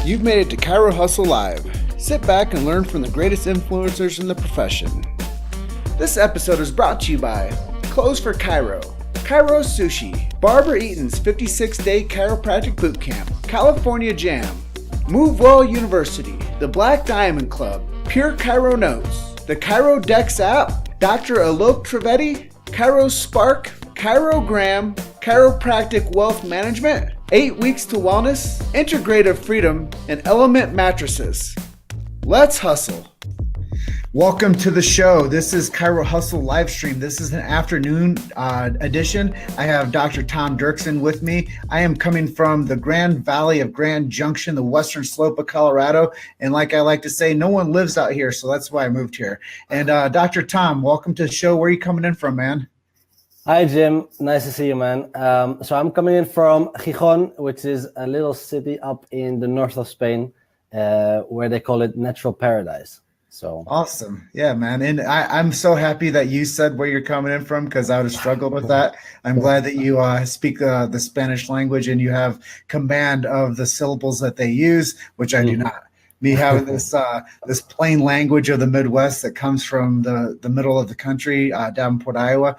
You've made it to Chiro Hustle Live. Sit back and learn from the greatest influencers in the profession. This episode is brought to you by Clothes for Chiro, Chiro Sushi, Barbara Eaton's 56-day chiropractic boot camp, California Jam, Move Well University, the Black Diamond Club, Pure Chiro Notes, the Chiro Dex app, Dr. Alok Trivedi, Chiro Spark, Chirogram, Chiropractic Wealth Management, 8 Weeks to Wellness, Integrative Freedom, and Element Mattresses. Let's hustle. Welcome to the show. This is Chiro Hustle live stream. This is an afternoon edition. I have Dr. Tom Dirksen with me. I am coming from the Grand Valley of Grand Junction, the western slope of Colorado. And like I like to say, no one lives out here, so that's why I moved here. And Dr. Tom, welcome to the show. Where are you coming in from, man? Hi, Jim. Nice to see you, man. So I'm coming in from Gijón, which is a little city up in the north of Spain, where they call it natural paradise. So awesome. Yeah, man. And I'm so happy that you said where you're coming in from, because I would have struggled with that. I'm glad that you speak the Spanish language and you have command of the syllables that they use, which I do not. Me having this plain language of the Midwest that comes from the middle of the country, Davenport, Iowa.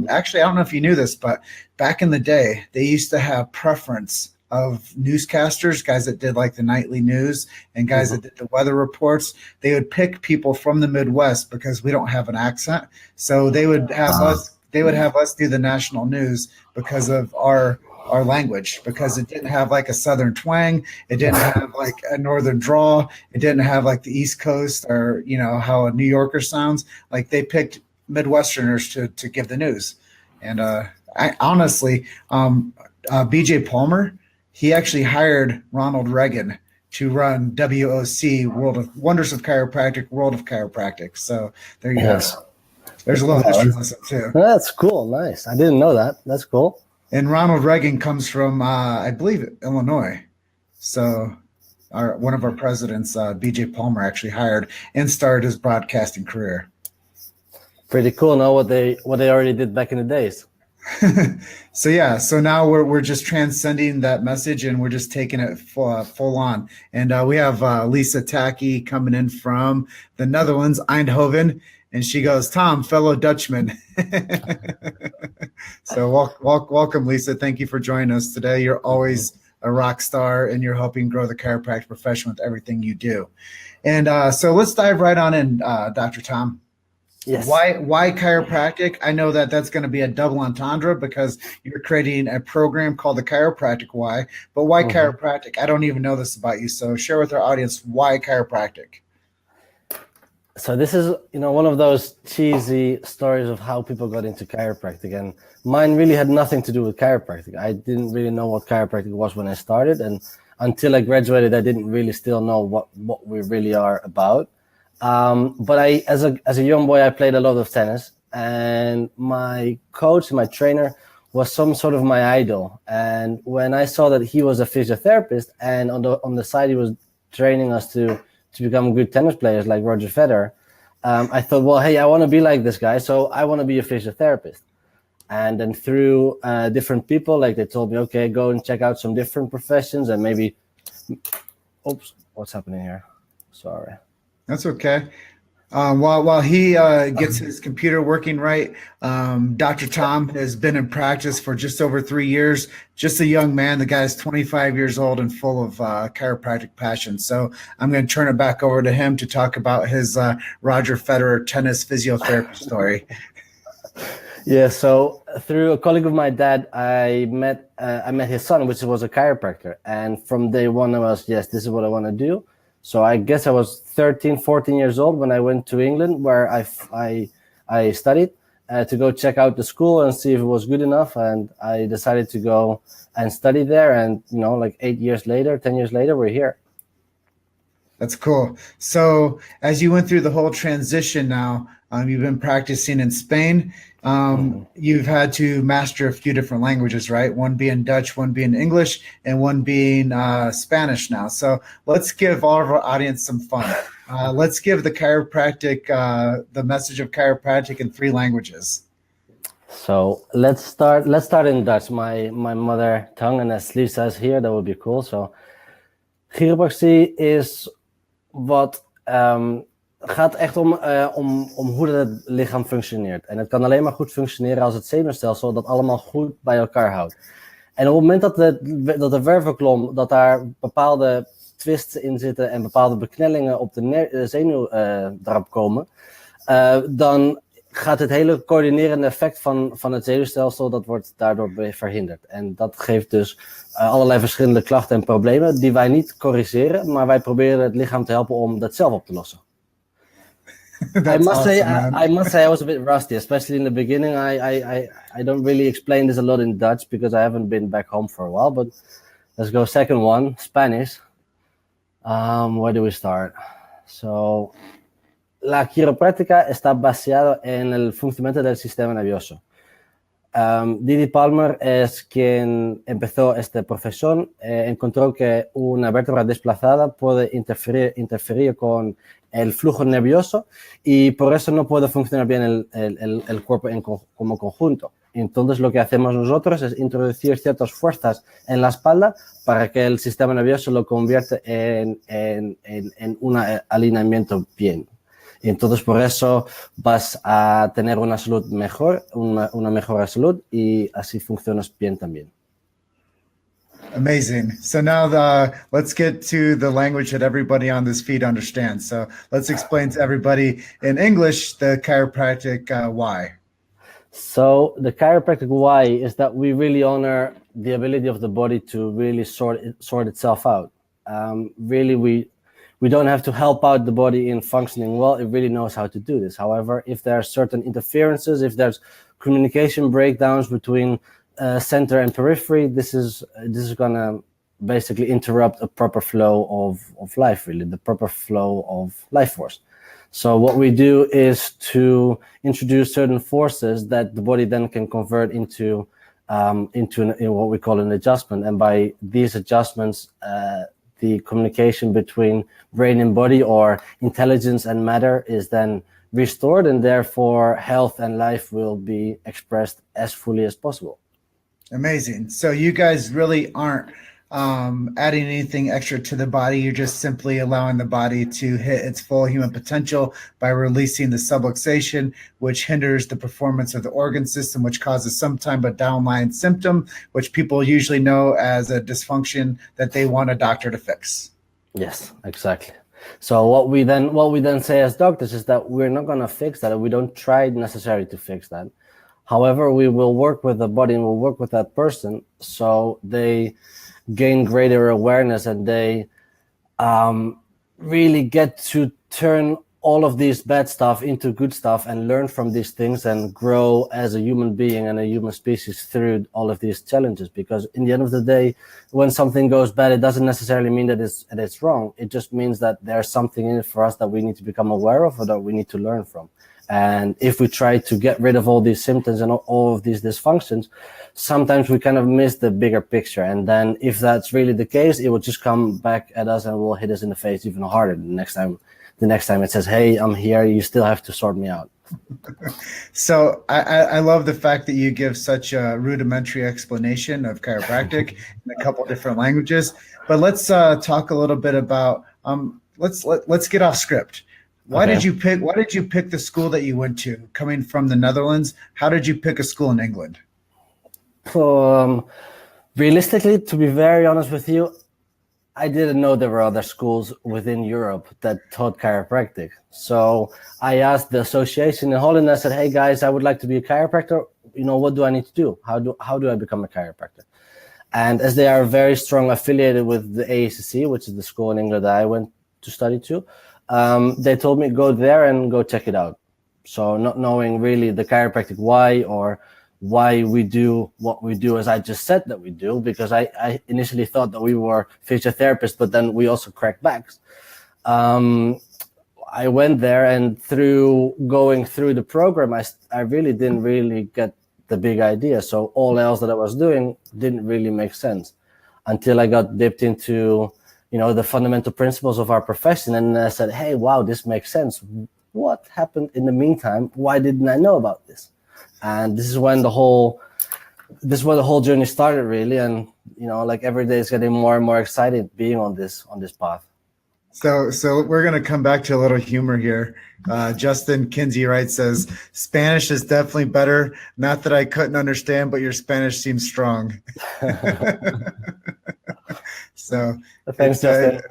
Actually, I don't know if you knew this, but back in the day, they used to have preference of newscasters, guys that did like the nightly news and guys that did the weather reports. They would pick people from the Midwest because we don't have an accent. So they would have us do the national news because of our language, because it didn't have like a southern twang, it didn't have like a northern drawl, it didn't have like the East Coast or how a New Yorker sounds. Like they picked Midwesterners to give the news. And I honestly, BJ Palmer, he actually hired Ronald Reagan to run WOC, World of Wonders of Chiropractic, World of Chiropractic. So there you go. There's a little history lesson too. That's cool. Nice. I didn't know that. That's cool. And Ronald Reagan comes from, I believe, Illinois. So one of our presidents, BJ Palmer, actually hired and started his broadcasting career. Pretty cool. Know what they already did back in the days. So now we're just transcending that message and we're just taking it full on. And we have Lisa Tacky coming in from the Netherlands, Eindhoven. And she goes, Tom, fellow Dutchman. So welcome, Lisa. Thank you for joining us today. You're always a rock star and you're helping grow the chiropractic profession with everything you do. And so let's dive right on in, Dr. Tom. Yes. Why chiropractic? I know that's going to be a double entendre because you're creating a program called the Chiropractic Why. But why chiropractic? I don't even know this about you. So share with our audience why chiropractic. So this is, one of those cheesy stories of how people got into chiropractic, and mine really had nothing to do with chiropractic. I didn't really know what chiropractic was when I started, and until I graduated, I didn't really still know what we really are about. But as a young boy, I played a lot of tennis, and my coach, my trainer, was some sort of my idol. And when I saw that he was a physiotherapist, and on the side he was training us to become good tennis players like Roger Federer, I thought, well, hey, I want to be like this guy, so I want to be a physiotherapist. And then through different people, like they told me, okay, go and check out some different professions and maybe, oops, what's happening here? Sorry. That's okay. While he gets his computer working right, Dr. Tom has been in practice for just over 3 years. Just a young man. The guy's 25 years old and full of chiropractic passion. So I'm going to turn it back over to him to talk about his Roger Federer tennis physiotherapy story. Yeah. So through a colleague of my dad, I met his son, which was a chiropractor. And from day one, I was, yes, this is what I want to do. So I guess I was 13, 14 years old when I went to England, where I studied to go check out the school and see if it was good enough. And I decided to go and study there. And, like 10 years later, we're here. That's cool. So as you went through the whole transition now, you've been practicing in Spain. You've had to master a few different languages, right? One being Dutch, one being English, and one being Spanish now. So let's give all of our audience some fun. Let's give the chiropractic, the message of chiropractic in 3 languages. So let's start in Dutch, my mother tongue, and as Lisa says here, that would be cool. So Chiropractie is gaat echt om hoe het lichaam functioneert. En het kan alleen maar goed functioneren als het zenuwstelsel dat allemaal goed bij elkaar houdt. En op het moment dat de wervelkolom, dat daar bepaalde twists in zitten en bepaalde beknellingen op de zenuwdrap komen, dan gaat het hele coördinerende effect van het zenuwstelsel, dat wordt daardoor verhinderd. En dat geeft dus allerlei verschillende klachten en problemen die wij niet corrigeren, maar wij proberen het lichaam te helpen om dat zelf op te lossen. I must say I was a bit rusty, especially in the beginning. I don't really explain this a lot in Dutch because I haven't been back home for a while, but let's go second one, Spanish. Where do we start? So, la quiropráctica está basada en el funcionamiento del sistema nervioso. Didi Palmer es quien empezó esta profesión, encontró que una vértebra desplazada puede interferir con el flujo nervioso y por eso no puede funcionar bien el cuerpo como conjunto. Entonces lo que hacemos nosotros es introducir ciertas fuerzas en la espalda para que el sistema nervioso lo convierta en un alineamiento bien. Entonces por eso vas a tener una salud mejor, una mejor salud y así funcionas bien también. Amazing. So now let's get to the language that everybody on this feed understands. So let's explain to everybody in English the chiropractic why. So the chiropractic why is that we really honor the ability of the body to really sort itself out. Really, we don't have to help out the body in functioning well. It really knows how to do this. However, if there are certain interferences, if there's communication breakdowns between center and periphery, this is gonna basically interrupt a proper flow of life, really, the proper flow of life force. So what we do is to introduce certain forces that the body then can convert into what we call an adjustment. And by these adjustments, the communication between brain and body, or intelligence and matter, is then restored, and therefore health and life will be expressed as fully as possible. Amazing. So you guys really aren't adding anything extra to the body. You're just simply allowing the body to hit its full human potential by releasing the subluxation, which hinders the performance of the organ system, which causes some type of downline symptom, which people usually know as a dysfunction that they want a doctor to fix. Yes, exactly. So what we then say as doctors is that we're not going to fix that. We don't try necessarily to fix that. However, we will work with the body and we'll work with that person so they gain greater awareness and they really get to turn all of these bad stuff into good stuff and learn from these things and grow as a human being and a human species through all of these challenges. Because in the end of the day, when something goes bad, it doesn't necessarily mean that it's wrong. It just means that there's something in it for us that we need to become aware of or that we need to learn from. And if we try to get rid of all these symptoms and all of these dysfunctions, sometimes we kind of miss the bigger picture. And then if that's really the case, it will just come back at us and will hit us in the face even harder the next time it says, hey, I'm here, you still have to sort me out. So I love the fact that you give such a rudimentary explanation of chiropractic in a couple different languages. But let's talk a little bit about let's get off script. Why did you pick the school that you went to? Coming from the Netherlands, how did you pick a school in England? Realistically, to be very honest with you, I didn't know there were other schools within Europe that taught chiropractic. So I asked the association in Holland. I said, "Hey guys, I would like to be a chiropractor. You know, what do I need to do? How do I become a chiropractor?" And as they are very strong affiliated with the AACC, which is the school in England that I went to study to, they told me go there and go check it out. So not knowing really the chiropractic why or why we do what we do, as I just said that we do, because I initially thought that we were physiotherapists, but then we also crack backs. I went there, and through going through the program, I really didn't really get the big idea. So all else that I was doing didn't really make sense until I got dipped into, the fundamental principles of our profession. And I said, hey, wow, this makes sense. What happened in the meantime? Why didn't I know about this? And this is when the whole journey started, really. And like every day is getting more and more excited being on this path. So we're going to come back to a little humor here. Justin Kinsey says, Spanish is definitely better. Not that I couldn't understand, but your Spanish seems strong. So thanks, Justin.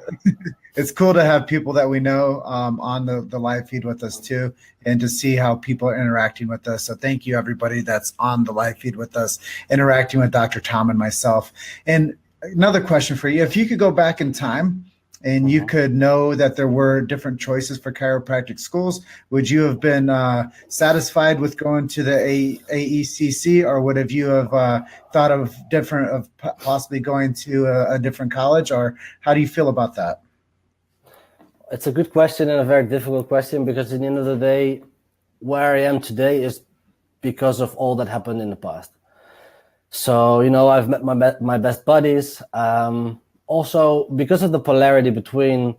It's cool to have people that we know on the live feed with us too, and to see how people are interacting with us. So thank you, everybody that's on the live feed with us, interacting with Dr. Tom and myself. And another question for you. If you could go back in time and you could know that there were different choices for chiropractic schools, would you have been satisfied with going to the AECC, or would you have thought of possibly going to a different college, or how do you feel about that? It's a good question and a very difficult question, because at the end of the day, where I am today is because of all that happened in the past. So, I've met my best buddies. Also, because of the polarity between,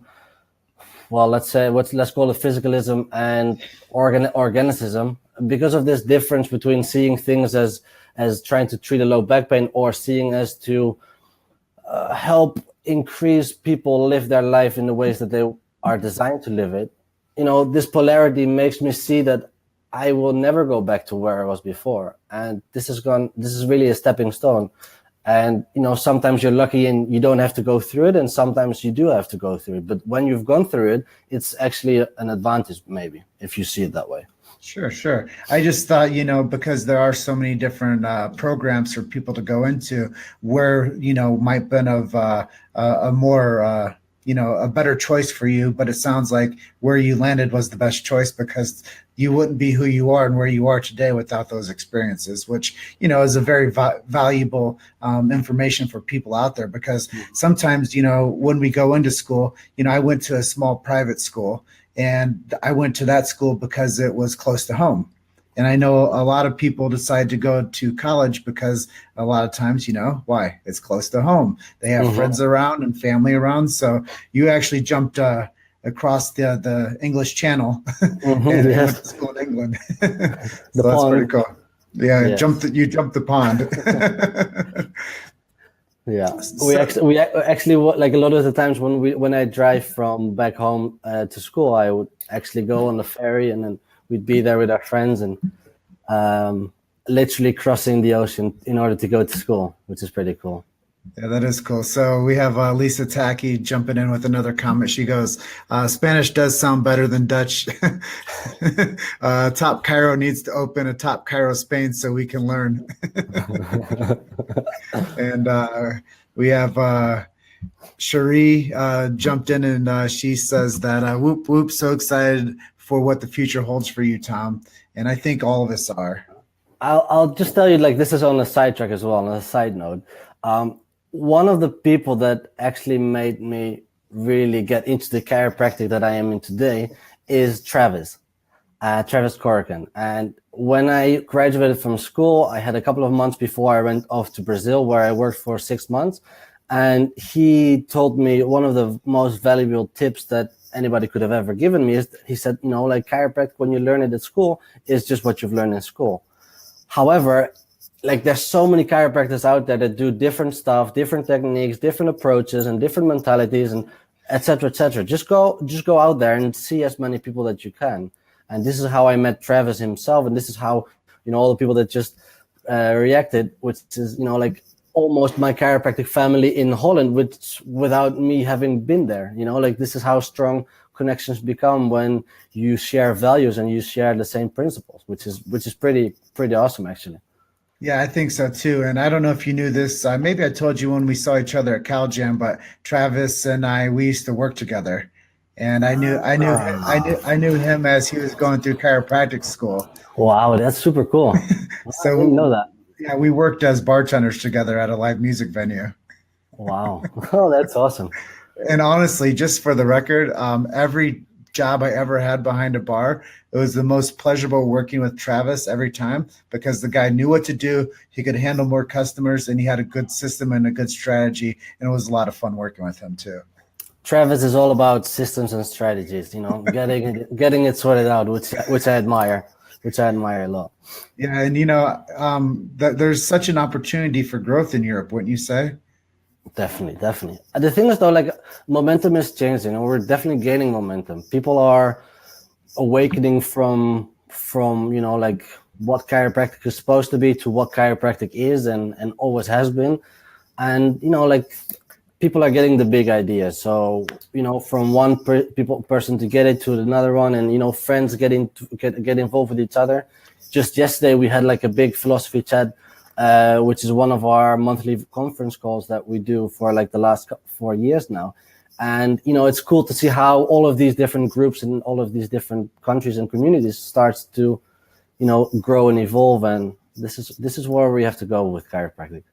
well, let's call it physicalism and organicism, because of this difference between seeing things as trying to treat a low back pain, or seeing as to help increase people live their life in the ways that they are designed to live it, this polarity makes me see that I will never go back to where I was before. And this is really a stepping stone. And, sometimes you're lucky and you don't have to go through it, and sometimes you do have to go through it. But when you've gone through it, it's actually an advantage, maybe, if you see it that way. Sure. I just thought, because there are so many different programs for people to go into, where, might been of a more, a better choice for you. But it sounds like where you landed was the best choice, because you wouldn't be who you are and where you are today without those experiences, which, is a very valuable information for people out there. Because sometimes, when we go into school, I went to a small private school, and I went to that school because it was close to home. And I know a lot of people decide to go to college because a lot of times, why? It's close to home. They have friends around and family around. So you actually jumped across the English Channel and went to school in England. So that's pretty cool. Yeah, yes. You jumped the pond. Yeah, we actually like a lot of the times when I drive from back home to school, I would actually go on the ferry, and then we'd be there with our friends and literally crossing the ocean in order to go to school, which is pretty cool. Yeah, that is cool. So we have Lisa Tacky jumping in with another comment. She goes, Spanish does sound better than Dutch. Top Chiro needs to open a Top Chiro Spain so we can learn. And we have Cherie jumped in, and she says that whoop, whoop, so excited for what the future holds for you, Tom. And I think all of us are. I'll just tell you, like, this is on a sidetrack as well, on a side note. One of the people that actually made me really get into the chiropractic that I am in today is Travis Corcoran. And when I graduated from school, I had a couple of months before I went off to Brazil, where I worked for 6 months. And he told me one of the most valuable tips that anybody could have ever given me is, he said, like, chiropractic, when you learn it at school, is just what you've learned in school. However, like, there's so many chiropractors out there that do different stuff, different techniques, different approaches, and different mentalities, and et cetera, et cetera. Just go out there and see as many people that you can. And this is how I met Travis himself, and this is how, all the people that just reacted, which is, like, almost my chiropractic family in Holland, which without me having been there, like, this is how strong connections become when you share values and you share the same principles, which is pretty awesome, actually. Yeah, I think so too. And I don't know if you knew this. Maybe I told you when we saw each other at Cal Jam, but Travis and we used to work together. And I knew him as he was going through chiropractic school. Wow, that's super cool. So I didn't know that. Yeah, we worked as bartenders together at a live music venue. Wow. Oh, that's awesome. And honestly, just for the record, every job I ever had behind a bar, it was the most pleasurable working with Travis every time, because the guy knew what to do. He could handle more customers, and he had a good system and a good strategy. And it was a lot of fun working with him too. Travis is all about systems and strategies, getting it sorted out, which I admire. A lot. Yeah, and there's such an opportunity for growth in Europe, wouldn't you say? Definitely. The thing is though, like momentum is changing, and we're definitely gaining momentum. People are awakening from like what chiropractic is supposed to be to what chiropractic is and always has been, and like people are getting the big idea. So from one person to get it to another one, and friends get involved with each other. Just yesterday we had like a big philosophy chat, which is one of our monthly conference calls that we do for like the last 4 years now. And it's cool to see how all of these different groups in all of these different countries and communities starts to grow and evolve. And this is where we have to go with chiropractic.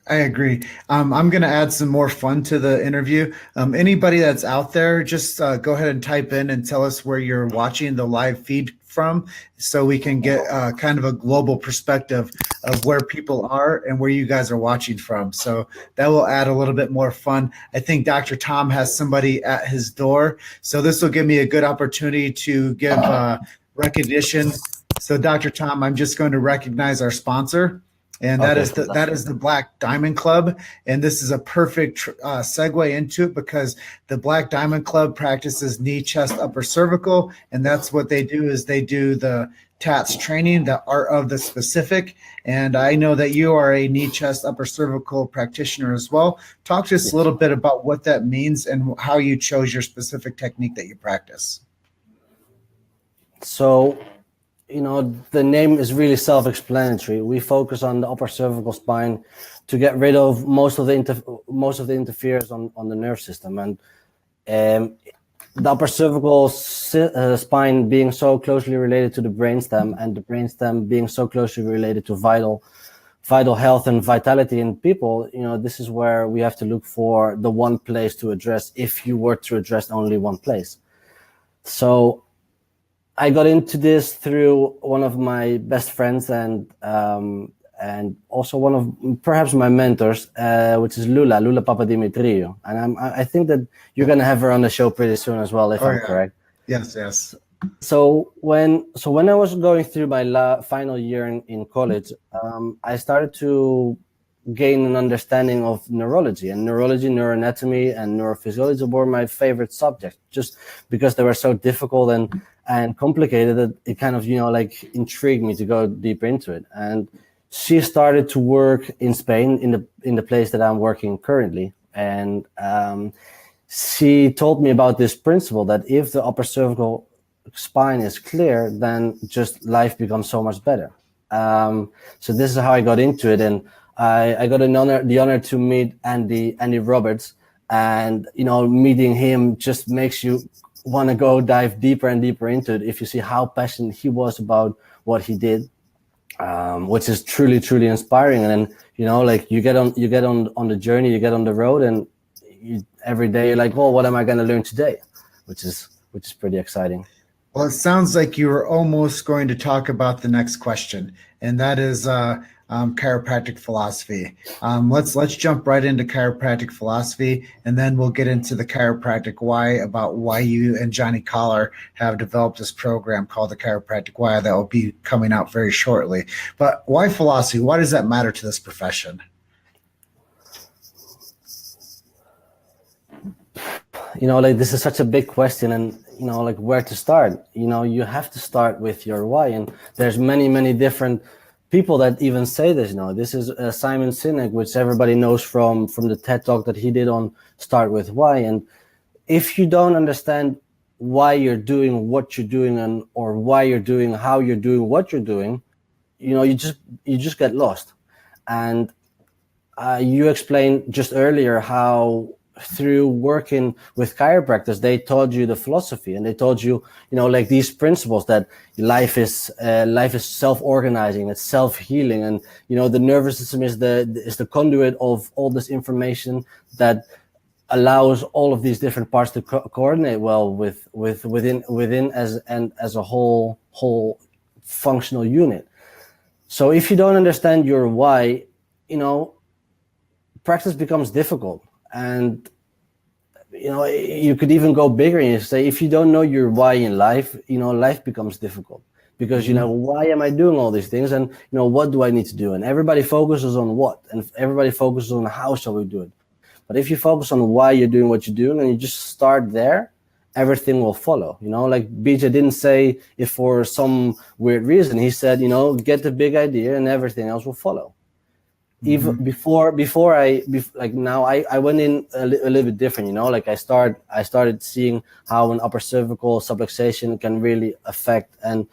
I agree. I'm going to add some more fun to the interview. Anybody that's out there, just go ahead and type in and tell us where you're watching the live feed from, so we can get kind of a global perspective of where people are and where you guys are watching from. So that will add a little bit more fun. I think Dr. Tom has somebody at his door, so this will give me a good opportunity to give recognition. So Dr. Tom, I'm just going to recognize our sponsor. And that is the Black Diamond Club. And this is a perfect segue into it, because the Black Diamond Club practices knee, chest, upper cervical. And that's what they do, is they do the TATS training, the art of the specific. And I know that you are a knee, chest, upper cervical practitioner as well. Talk to us a little bit about what that means and how you chose your specific technique that you practice. So the name is really self-explanatory. We focus on the upper cervical spine to get rid of most of the interference on the nerve system, and the upper cervical spine being so closely related to the brainstem, and the brainstem being so closely related to vital health and vitality in people. This is where we have to look for the one place to address if you were to address only one place. So I got into this through one of my best friends and also one of perhaps my mentors, which is Lula Papadimitriou. And I think that you're going to have her on the show pretty soon as well, if I'm correct. Yes. So when I was going through my final year in college, I started to gain an understanding of neurology, neuroanatomy, and neurophysiology were my favorite subjects, just because they were so difficult and complicated that it kind of like intrigued me to go deeper into it. And she started to work in Spain in the place that I'm working currently, and she told me about this principle that if the upper cervical spine is clear, then just life becomes so much better. So this is how I got into it, and I got the honor to meet Andy Roberts, and meeting him just makes you want to go dive deeper and deeper into it if you see how passionate he was about what he did, which is truly inspiring. And then like you get on the journey, you get on the road, and every day you're like, well, what am I going to learn today, which is pretty exciting. Well, it sounds like you were almost going to talk about the next question, and that is chiropractic philosophy. Let's jump right into chiropractic philosophy, and then we'll get into the chiropractic why, about why you and Johnny Collar have developed this program called the Chiropractic Why that will be coming out very shortly. But why philosophy? Why does that matter to this profession? Like this is such a big question, and like where to start. You have to start with your why, and there's many different people that even say this. This is Simon Sinek, which everybody knows from the TED Talk that he did on Start With Why. And if you don't understand why you're doing what you're doing, or why you're doing how you're doing what you're doing, you just get lost. And you explained just earlier how through working with chiropractors, they taught you the philosophy, and they taught you, like these principles that life is self-organizing, it's self-healing, and the nervous system is the conduit of all this information that allows all of these different parts to coordinate well within as a whole functional unit. So if you don't understand your why, practice becomes difficult. And you could even go bigger and say, if you don't know your why in life, life becomes difficult, because why am I doing all these things, and what do I need to do? And everybody focuses on what, and everybody focuses on how shall we do it. But if you focus on why you're doing what you're doing and you just start there, everything will follow. Like BJ didn't say it for some weird reason. He said, get the big idea and everything else will follow. Even before I went in a little bit different, like I started seeing how an upper cervical subluxation can really affect and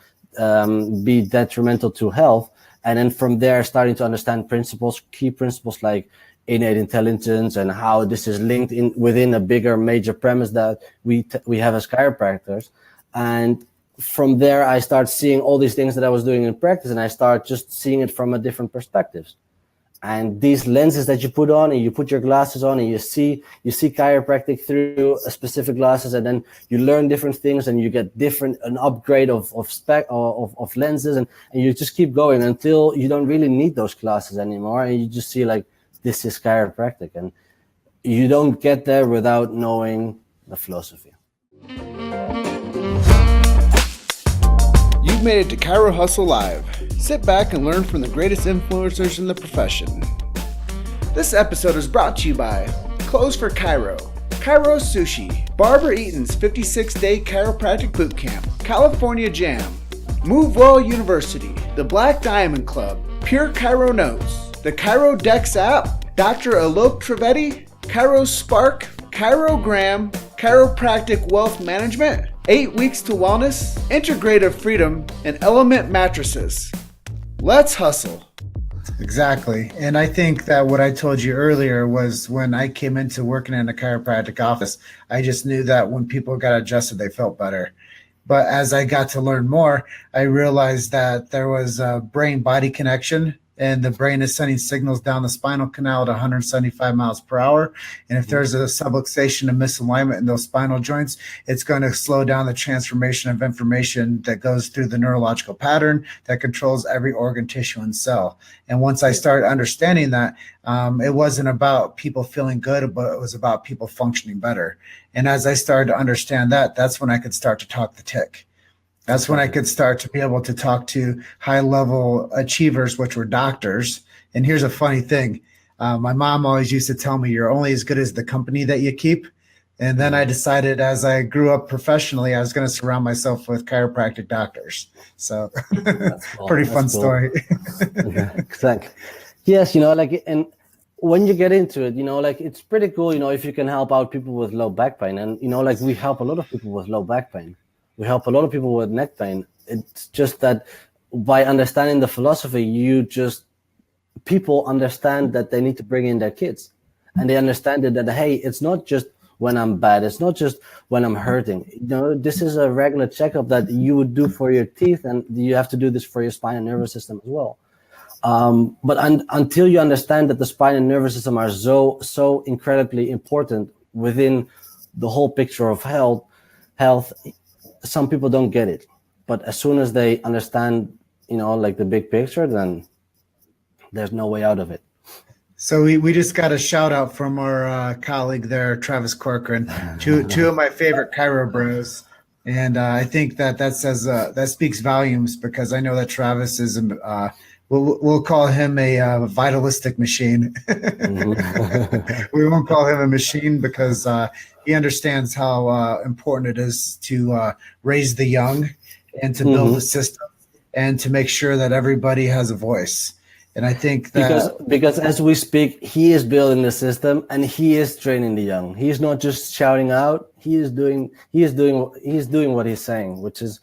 be detrimental to health. And then from there, starting to understand key principles like innate intelligence and how this is linked in within a bigger major premise that we have as chiropractors. And from there, I start seeing all these things that I was doing in practice, and I start just seeing it from a different perspectives. And these lenses that you put on, and you put your glasses on, and you see chiropractic through a specific glasses, and then you learn different things, and you get an upgrade of lenses, and you just keep going until you don't really need those glasses anymore, and you just see like this is chiropractic, and you don't get there without knowing the philosophy. You've made it to Chiro Hustle Live. Sit back and learn from the greatest influencers in the profession. This episode is brought to you by Clothes for Chiro, Chiro Sushi, Barbara Eaton's 56-day chiropractic boot camp, California Jam, Move Well University, the Black Diamond Club, Pure Chiro Notes, the Chiro Dex app, Dr. Alok Trivedi, Chiro Spark, Chirogram, Chiropractic Wealth Management, 8 Weeks to Wellness, Integrative Freedom, and Element Mattresses. Let's hustle. Exactly. And I think that what I told you earlier was when I came into working in a chiropractic office, I just knew that when people got adjusted, they felt better. But as I got to learn more, I realized that there was a brain-body connection, and the brain is sending signals down the spinal canal at 175 miles per hour. And if there's a subluxation and misalignment in those spinal joints, it's going to slow down the transformation of information that goes through the neurological pattern that controls every organ, tissue, and cell. And once I started understanding that, it wasn't about people feeling good, but it was about people functioning better. And as I started to understand that, that's when I could start to talk the tick. That's when I could start to be able to talk to high-level achievers, which were doctors. And here's a funny thing. My mom always used to tell me, you're only as good as the company that you keep. And then I decided as I grew up professionally, I was going to surround myself with chiropractic doctors. So Cool. Pretty fun story. Okay, exactly. Yes, and when you get into it, it's pretty cool, if you can help out people with low back pain. And, we help a lot of people with low back pain. We help a lot of people with neck pain. It's just that by understanding the philosophy, people understand that they need to bring in their kids. And they understand that, hey, it's not just when I'm bad. It's not just when I'm hurting. This is a regular checkup that you would do for your teeth, and you have to do this for your spine and nervous system as well. But until you understand that the spine and nervous system are so incredibly important within the whole picture of health, some people don't get it. But as soon as they understand, the big picture, then there's no way out of it. So we just got a shout out from our colleague there, Travis Corcoran, two of my favorite chiro bros. And I think that speaks volumes, because I know that Travis is, we'll call him a vitalistic machine. We won't call him a machine, because he understands how important it is to raise the young and to build a system and to make sure that everybody has a voice. And I think that because as we speak, he is building the system and he is training the young. He's not just shouting out. He is doing what he's saying, which is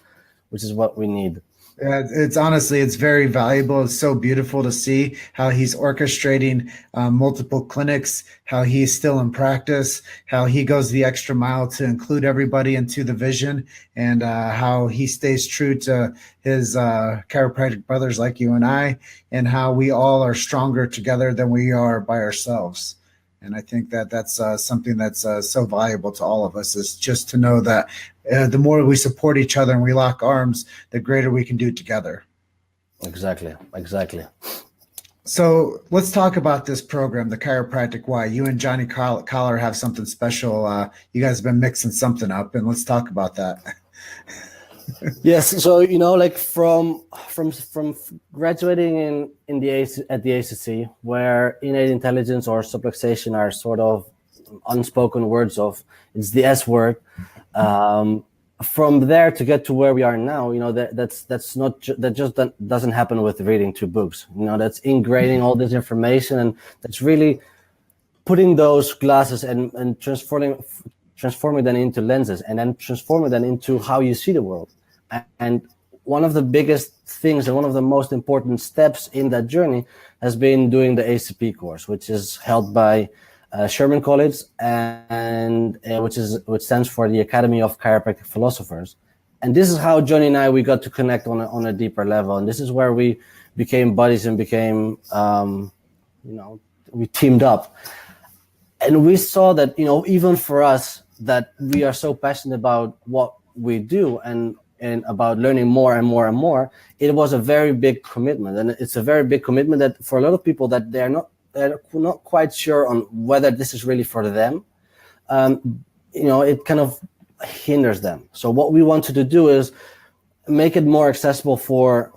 what we need. It's very valuable. It's so beautiful to see how he's orchestrating multiple clinics, how he's still in practice, how he goes the extra mile to include everybody into the vision, and how he stays true to his chiropractic brothers like you and I, and how we all are stronger together than we are by ourselves. And I think that's something that's so valuable to all of us, is just to know that the more we support each other and we lock arms, the greater we can do together. Exactly. So let's talk about this program, the Chiropractic Why. You and Johnny Collar have something special. You guys have been mixing something up, and let's talk about that. Yes, so from graduating at the ACC, where innate intelligence or subluxation are sort of unspoken words of. It's the S word. From there to get to where we are now, that just doesn't happen with reading 2 books. That's ingraining all this information, and that's really putting those glasses and transforming them into lenses, and then transforming them into how you see the world. And one of the biggest things and one of the most important steps in that journey has been doing the ACP course, which is held by Sherman College, and which stands for the Academy of Chiropractic Philosophers. And this is how Johnny and we got to connect on a deeper level. And this is where we became buddies and became, we teamed up. And we saw that, even for us, that we are so passionate about what we do and about learning more and more and more, it was a very big commitment. And it's a very big commitment that for a lot of people that they're not quite sure on whether this is really for them. It kind of hinders them. So what we wanted to do is make it more accessible for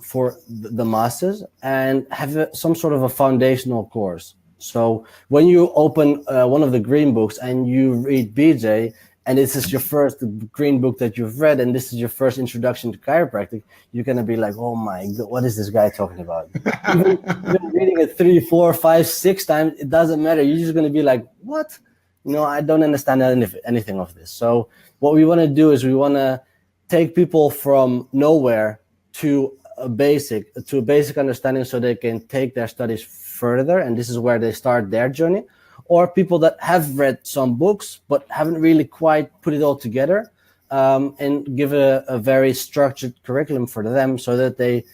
the masses and have some sort of a foundational course. So when you open one of the green books and you read BJ, and this is your first green book that you've read, and this is your first introduction to chiropractic, you're going to be like, oh my God, what is this guy talking about? even reading it 3, 4, 5, 6 times, it doesn't matter. You're just going to be like, what? I don't understand anything of this. So what we want to do is we want to take people from nowhere to a basic understanding so they can take their studies further. And this is where they start their journey. Or people that have read some books but haven't really quite put it all together, and give a very structured curriculum for them so that they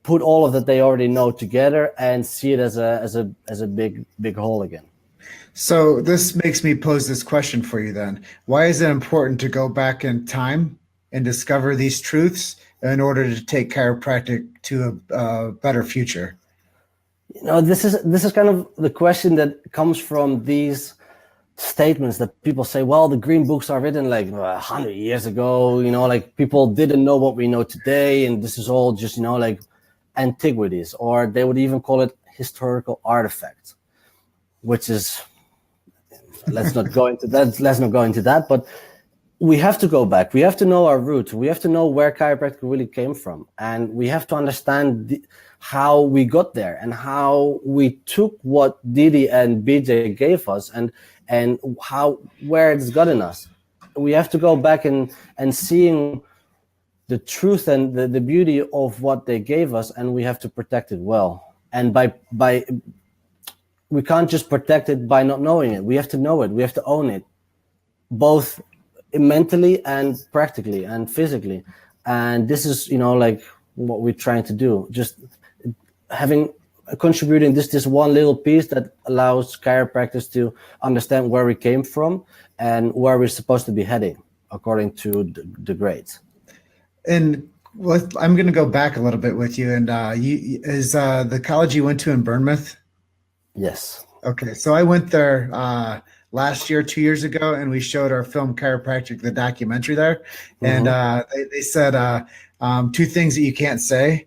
put all of that they already know together and see it as a big whole again. So this makes me pose this question for you then. Why is it important to go back in time and discover these truths in order to take chiropractic to a better future? This is kind of the question that comes from these statements that people say, well, the green books are written like 100 years ago, like people didn't know what we know today, and this is all just, like antiquities, or they would even call it historical artifacts, which is, let's not go into that, but we have to go back. We have to know our roots. We have to know where chiropractic really came from, and we have to understand how we got there and how we took what Didi and BJ gave us and where it's gotten us. We have to go back and seeing the truth and the beauty of what they gave us, and we have to protect it well. And by we can't just protect it by not knowing it. We have to know it. We have to own it, both mentally and practically and physically. And this is, like what we're trying to do. Just contributing this one little piece that allows chiropractors to understand where we came from and where we're supposed to be heading according to the grades. And I'm going to go back a little bit with you. And is the college you went to in Bournemouth? Yes. Okay, so I went there last year, 2 years ago, and we showed our film Chiropractic, the documentary there. And they said 2 things that you can't say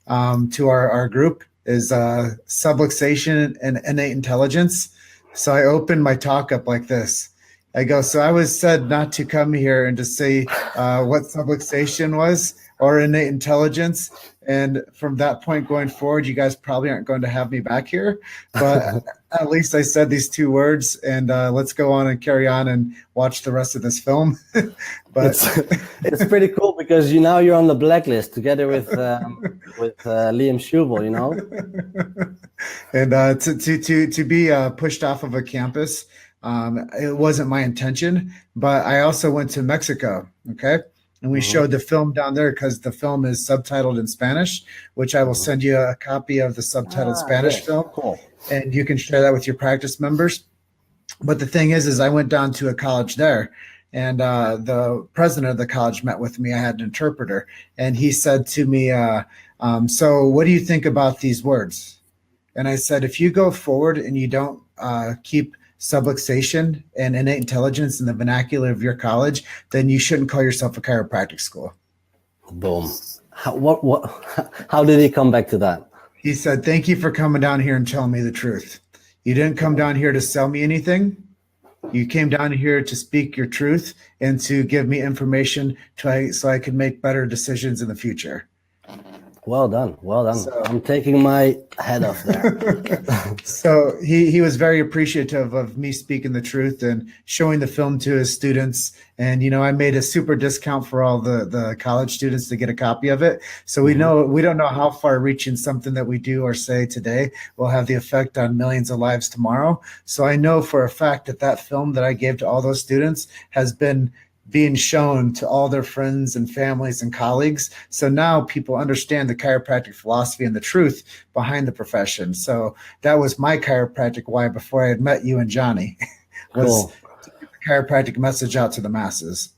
to our group is subluxation and innate intelligence. So I opened my talk up like this. I go, so I was said not to come here and to say what subluxation was or innate intelligence. And from that point going forward, you guys probably aren't going to have me back here. But at least I said these 2 words, and let's go on and carry on and watch the rest of this film. But it's pretty cool because you're on the blacklist together with Liam Schubel, And to be pushed off of a campus, it wasn't my intention. But I also went to Mexico. Okay. And we showed the film down there because the film is subtitled in Spanish, which I will send you a copy of the subtitled Spanish film. Cool. And you can share that with your practice members. But the thing is I went down to a college there, and the president of the college met with me. I had an interpreter, and he said to me, so what do you think about these words? And I said, if you go forward and you don't keep subluxation and innate intelligence in the vernacular of your college, then you shouldn't call yourself a chiropractic school. Boom. How did he come back to that? He said, thank you for coming down here and telling me the truth. You didn't come down here to sell me anything. You came down here to speak your truth and to give me information so I could make better decisions in the future. Well done. Well done. So- I'm taking my head off there. So he was very appreciative of me speaking the truth and showing the film to his students. And, I made a super discount for all the college students to get a copy of it. So we don't know how far reaching something that we do or say today will have the effect on millions of lives tomorrow. So I know for a fact that film that I gave to all those students has been being shown to all their friends and families and colleagues. So now people understand the chiropractic philosophy and the truth behind the profession. So that was my chiropractic why before I had met you and Johnny, was Cool. to get the chiropractic message out to the masses.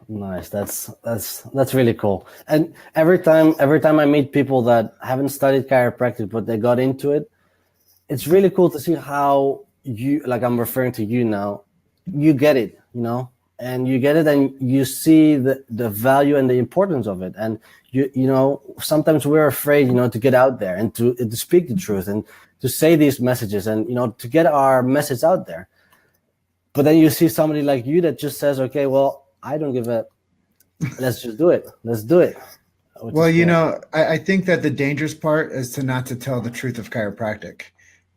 Nice. That's really cool. And every time I meet people that haven't studied chiropractic but they got into it, it's really cool to see how you, like I'm referring to you now, you get it, and you get it and you see the value and the importance of it. And sometimes we're afraid, to get out there and to speak the truth and to say these messages and, to get our message out there. But then you see somebody like you that just says, okay, well, I don't give a, let's just do it. Let's do it. Well, I think that the dangerous part is to not to tell the truth of chiropractic,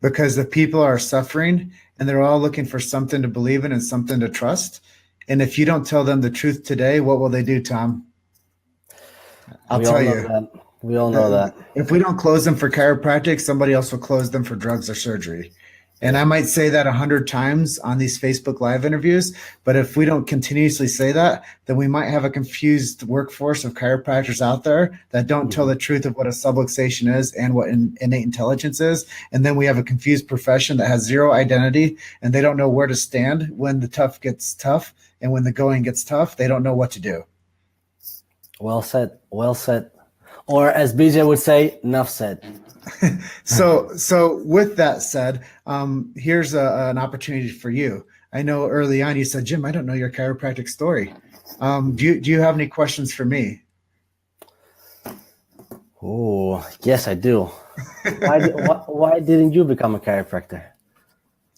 because the people are suffering and they're all looking for something to believe in and something to trust. And if you don't tell them the truth today, what will they do, Tom? I'll tell you. We all know that. If we don't close them for chiropractic, somebody else will close them for drugs or surgery. And I might say that 100 times on these Facebook Live interviews, but if we don't continuously say that, then we might have a confused workforce of chiropractors out there that don't tell the truth of what a subluxation is and what innate intelligence is. And then we have a confused profession that has zero identity and they don't know where to stand when the tough gets tough. And when the going gets tough, they don't know what to do. Well said. Well said. Or as BJ would say, enough said. So with that said, here's an opportunity for you. I know early on you said, Jim, I don't know your chiropractic story. Do you have any questions for me? Oh, yes, I do. Why didn't you become a chiropractor?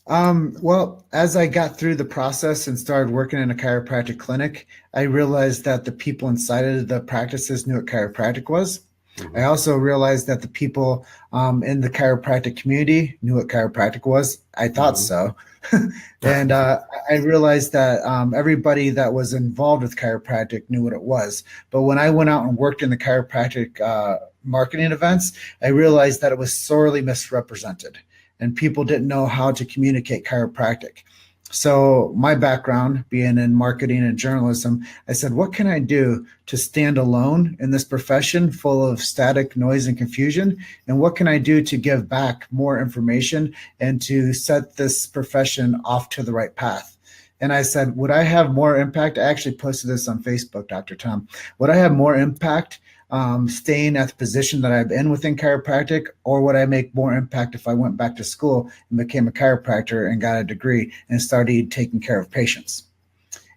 Well, as I got through the process and started working in a chiropractic clinic, I realized that the people inside of the practices knew what chiropractic was. I also realized that the people in the chiropractic community knew what chiropractic was. I thought so. And I realized that everybody that was involved with chiropractic knew what it was. But when I went out and worked in the chiropractic marketing events, I realized that it was sorely misrepresented and people didn't know how to communicate chiropractic. So my background being in marketing and journalism, I said, what can I do to stand alone in this profession full of static noise and confusion? And what can I do to give back more information and to set this profession off to the right path? And I said, would I have more impact? I actually posted this on Facebook, Dr. Tom. Would I have more impact staying at the position that I'm in within chiropractic, or would I make more impact if I went back to school and became a chiropractor and got a degree and started taking care of patients?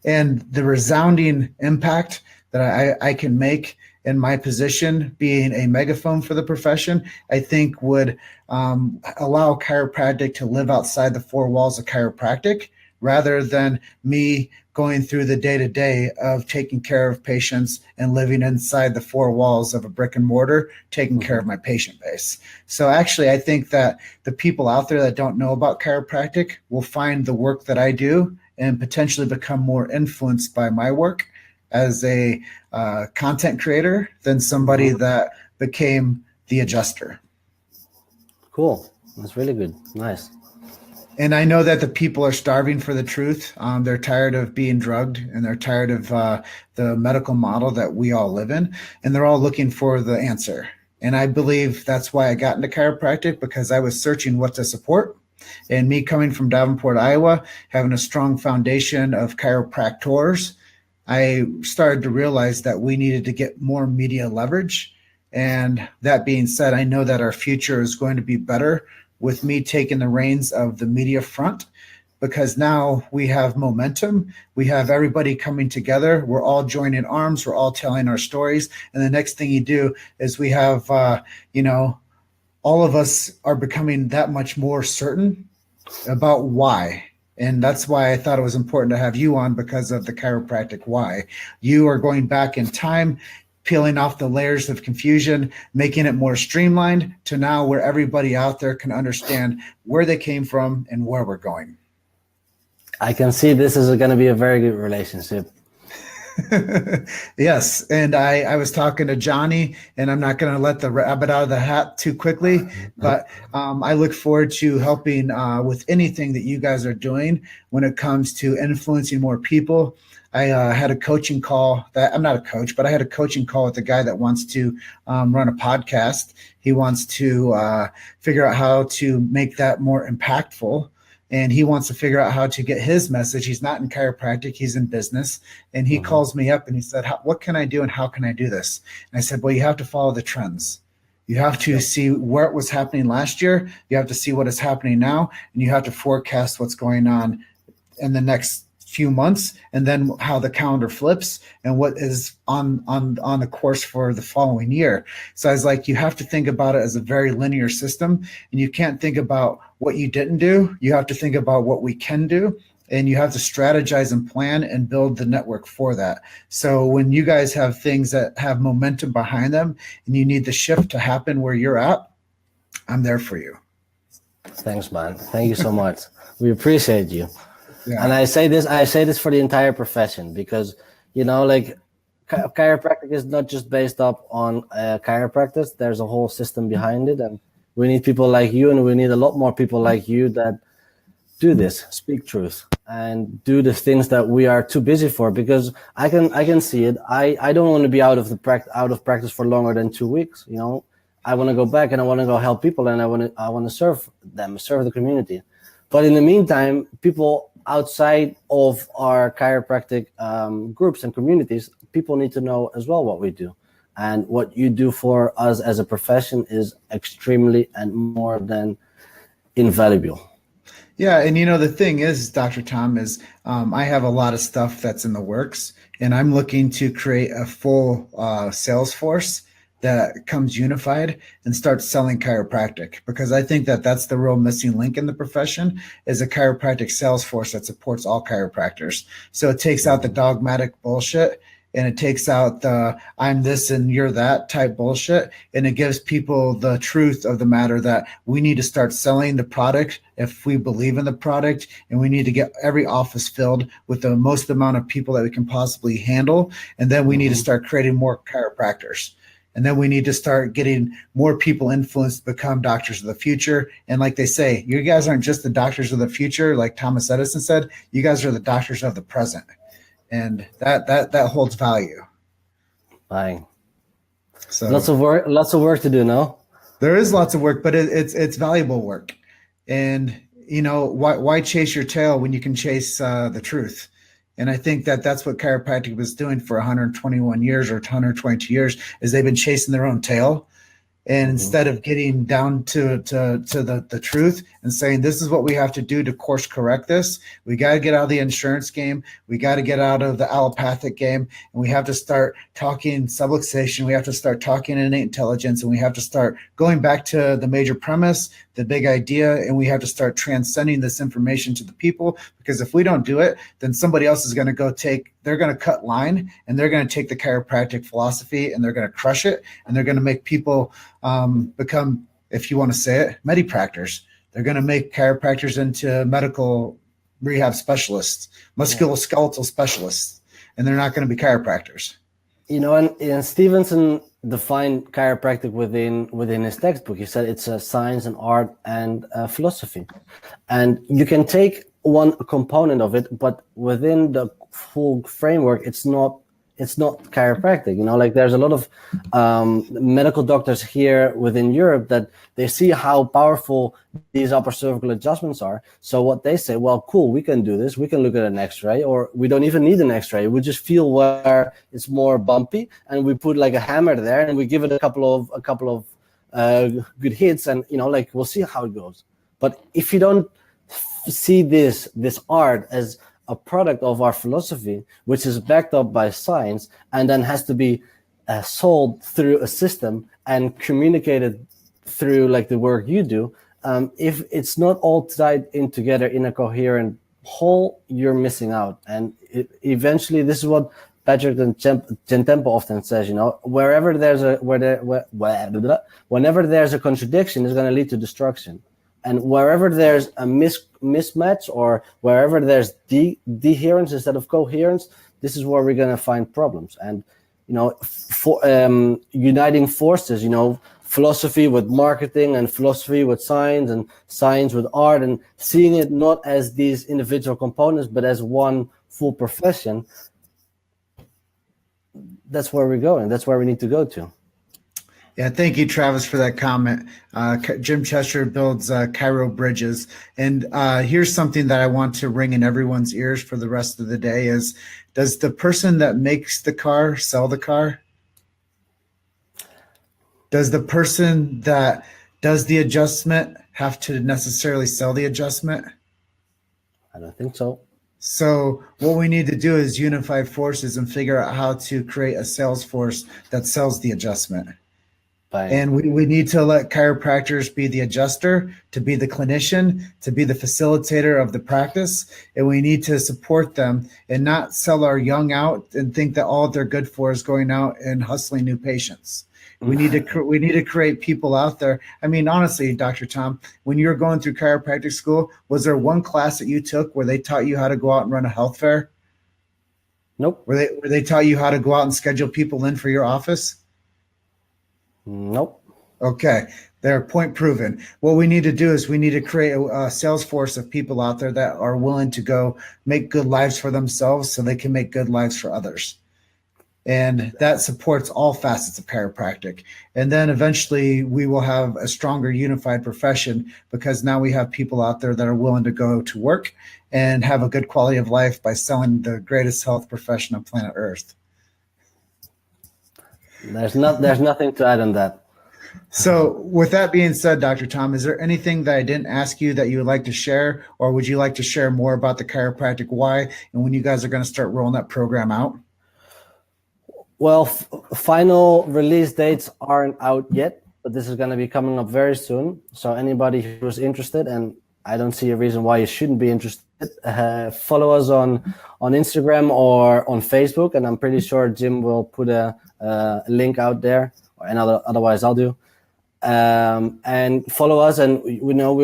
And the resounding impact that I can make in my position, being a megaphone for the profession, I think would allow chiropractic to live outside the four walls of chiropractic, rather than me going through the day-to-day of taking care of patients and living inside the four walls of a brick and mortar, taking care of my patient base. So actually, I think that the people out there that don't know about chiropractic will find the work that I do and potentially become more influenced by my work as a content creator than somebody that became the adjuster. Cool. That's really good. Nice. And I know that the people are starving for the truth. They're tired of being drugged and they're tired of the medical model that we all live in. And they're all looking for the answer. And I believe that's why I got into chiropractic, because I was searching what to support. And me coming from Davenport, Iowa, having a strong foundation of chiropractors, I started to realize that we needed to get more media leverage. And that being said, I know that our future is going to be better with me taking the reins of the media front, because now we have momentum. We have everybody coming together. We're all joining arms. We're all telling our stories. And the next thing you do is we have, all of us are becoming that much more certain about why. And that's why I thought it was important to have you on, because of the chiropractic why. You are going back in time, peeling off the layers of confusion, making it more streamlined to now where everybody out there can understand where they came from and where we're going. I can see this is going to be a very good relationship. Yes. And I was talking to Johnny, and I'm not going to let the rabbit out of the hat too quickly, but I look forward to helping with anything that you guys are doing when it comes to influencing more people. I had a coaching call that I'm not a coach, but I had a coaching call with a guy that wants to run a podcast. He wants to figure out how to make that more impactful. And he wants to figure out how to get his message. He's not in chiropractic, he's in business. And he calls me up and he said, what can I do and how can I do this? And I said, well, you have to follow the trends. You have to see where it was happening last year. You have to see what is happening now. And you have to forecast what's going on in the next few months, and then how the calendar flips and what is on the course for the following year. So I was like, you have to think about it as a very linear system, and you can't think about what you didn't do. You have to think about what we can do, and you have to strategize and plan and build the network for that. So when you guys have things that have momentum behind them and you need the shift to happen where you're at, I'm there for you. Thanks, man. Thank you so much. We appreciate you. Yeah. And I say this for the entire profession, because, like, chiropractic is not just based up on chiropractors. There's a whole system behind it, and we need people like you, and we need a lot more people like you that do this, speak truth, and do the things that we are too busy for. Because I can see it. I don't want to be out of practice for longer than 2 weeks. I want to go back and I want to go help people, and I want to serve them, serve the community. But in the meantime, people outside of our chiropractic groups and communities, people need to know as well what we do. And what you do for us as a profession is extremely and more than invaluable. Yeah. And the thing is, Dr. Tom, is I have a lot of stuff that's in the works, and I'm looking to create a full sales force that comes unified and starts selling chiropractic, because I think that that's the real missing link in the profession, is a chiropractic sales force that supports all chiropractors. So it takes out the dogmatic bullshit, and it takes out the I'm this and you're that type bullshit, and it gives people the truth of the matter that we need to start selling the product if we believe in the product, and we need to get every office filled with the most amount of people that we can possibly handle, and then we need to start creating more chiropractors. And then we need to start getting more people influenced to become doctors of the future. And like they say, you guys aren't just the doctors of the future, like Thomas Edison said, you guys are the doctors of the present. And that holds value. Bye. So lots of work to do, no? There is lots of work, but it's valuable work. And why chase your tail when you can chase the truth? And I think that that's what chiropractic was doing for 121 years or 122 years, is they've been chasing their own tail. And instead of getting down to the truth and saying, this is what we have to do to course correct this, we got to get out of the insurance game. We got to get out of the allopathic game. And we have to start talking subluxation. We have to start talking innate intelligence. And we have to start going back to the major premise, the big idea. And we have to start transcending this information to the people. Because if we don't do it, then somebody else is going to they're going to cut line, and they're going to take the chiropractic philosophy and they're going to crush it. And they're going to make people become, if you want to say it, medipractors. They're going to make chiropractors into medical rehab specialists, musculoskeletal specialists, and they're not going to be chiropractors. And Stevenson defined chiropractic within his textbook. He said it's a science and art and philosophy. And you can take one component of it, but within the full framework, it's not chiropractic. Like there's a lot of medical doctors here within Europe that they see how powerful these upper cervical adjustments are. So what they say, well, cool, we can do this. We can look at an X-ray, or we don't even need an X-ray. We just feel where it's more bumpy, and we put like a hammer there, and we give it a couple of good hits, and we'll see how it goes. But if you don't see this art as a product of our philosophy, which is backed up by science, and then has to be sold through a system and communicated through like the work you do, if it's not all tied in together in a coherent whole, you're missing out. And eventually, this is what Patrick and Gentempo often says, whenever there's a contradiction, it's going to lead to destruction. And wherever there's a mismatch, or wherever there's deherence instead of coherence, this is where we're going to find problems. And, uniting forces, philosophy with marketing, and philosophy with science, and science with art, and seeing it not as these individual components, but as one full profession. That's where we're going. That's where we need to go to. Yeah, thank you, Travis, for that comment. Jim Chester builds Chiro bridges. And here's something that I want to ring in everyone's ears for the rest of the day is, does the person that makes the car sell the car? Does the person that does the adjustment have to necessarily sell the adjustment? I don't think so. So what we need to do is unify forces and figure out how to create a sales force that sells the adjustment. And we need to let chiropractors be the adjuster, to be the clinician, to be the facilitator of the practice. And we need to support them and not sell our young out and think that all they're good for is going out and hustling new patients. We need to create people out there. I mean, honestly, Dr. Tom, when you were going through chiropractic school, was there one class that you took where they taught you how to go out and run a health fair? Nope. Where they taught you how to go out and schedule people in for your office? Nope. Okay, they're point proven. What we need to do is we need to create a sales force of people out there that are willing to go make good lives for themselves so they can make good lives for others. And that supports all facets of chiropractic. And then eventually we will have a stronger unified profession because now we have people out there that are willing to go to work and have a good quality of life by selling the greatest health profession on planet Earth. There's nothing to add on that. So with that being said, Dr. Tom, is there anything that I didn't ask you that you would like to share, or would you like to share more about the chiropractic why and when you guys are going to start rolling that program out? Well, final release dates aren't out yet, but this is going to be coming up very soon. So anybody who's interested, and I don't see a reason why you shouldn't be interested, follow us on Instagram or on Facebook, and I'm pretty sure Jim will put a link out there, and otherwise I'll do. And follow us, and we know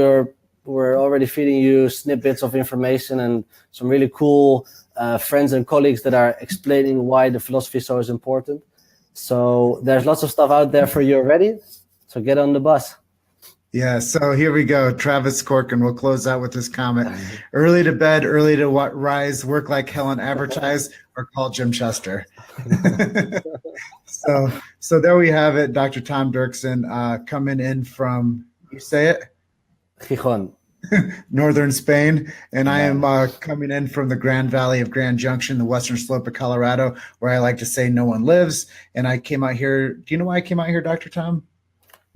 we're already feeding you snippets of information and some really cool friends and colleagues that are explaining why the philosophy is important. So there's lots of stuff out there for you already. So get on the bus. Yeah, so here we go. Travis Corcoran will close out with this comment. Early to bed, early to rise, work like hell and advertise, or call Jim Chester. So there we have it. Dr. Tom Dirksen coming in from, you say it? Gijón. Northern Spain. And I am coming in from the Grand Valley of Grand Junction, the western slope of Colorado, where I like to say no one lives. And I came out here. Do you know why I came out here, Dr. Tom?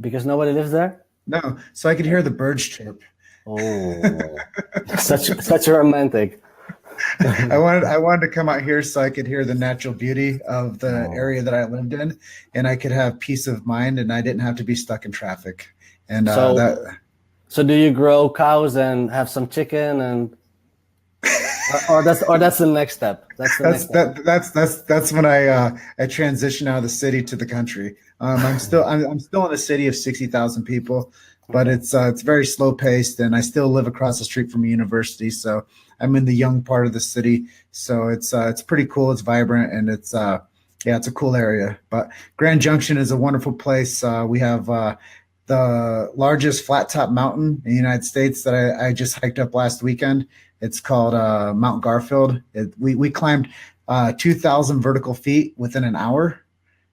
Because nobody lives there? No, so I could hear the birds chirp. Oh, such a romantic. I wanted to come out here so I could hear the natural beauty of the area that I lived in, and I could have peace of mind, and I didn't have to be stuck in traffic. And so do you grow cows and have some chicken, and or that's the next step? That's when I transition out of the city to the country. I'm still in a city of 60,000 people, but it's very slow paced, and I still live across the street from a university. So I'm in the young part of the city. So it's pretty cool. It's vibrant, and it's a cool area. But Grand Junction is a wonderful place. We have the largest flat top mountain in the United States that I just hiked up last weekend. It's called Mount Garfield. We climbed 2,000 vertical feet within an hour.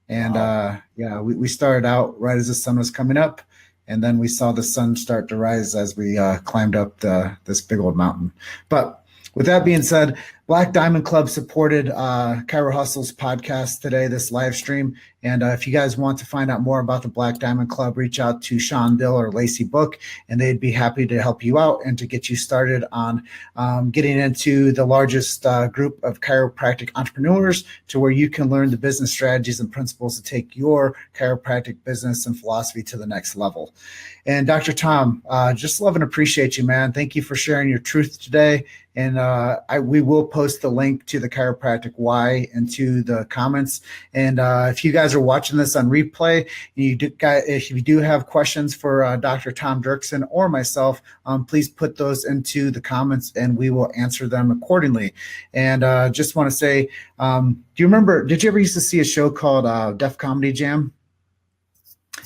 And we started out right as the sun was coming up, and then we saw the sun start to rise as we climbed up this big old mountain. But with that being said, Black Diamond Club supported Chiro Hustle's podcast today, this live stream. And if you guys want to find out more about the Black Diamond Club, reach out to Sean Dill or Lacey Book, and they'd be happy to help you out and to get you started on getting into the largest group of chiropractic entrepreneurs, to where you can learn the business strategies and principles to take your chiropractic business and philosophy to the next level. And Dr. Tom, just love and appreciate you, man. Thank you for sharing your truth today. And we will post the link to the Chiropractic Why into the comments. And if you guys are watching this on replay, if you do have questions for Dr. Tom Dirksen or myself, please put those into the comments and we will answer them accordingly. And just want to say, did you ever used to see a show called Def Comedy Jam?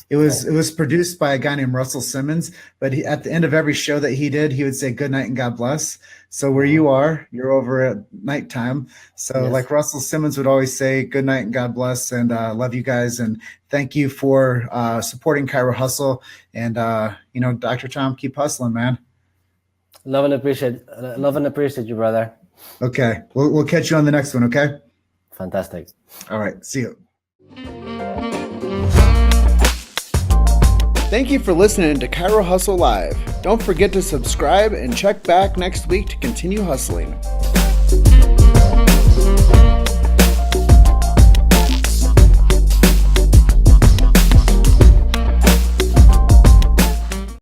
It was produced by a guy named Russell Simmons, but at the end of every show that he did, he would say good night and God bless. So where you are, you're over at nighttime. So yes. Like Russell Simmons would always say good night and God bless, and love you guys. And thank you for supporting Chiro Hustle. And, Dr. Tom, keep hustling, man. Love and appreciate you, brother. Okay. We'll catch you on the next one. Okay. Fantastic. All right. See you. Thank you for listening to Chiro Hustle Live. Don't forget to subscribe and check back next week to continue hustling.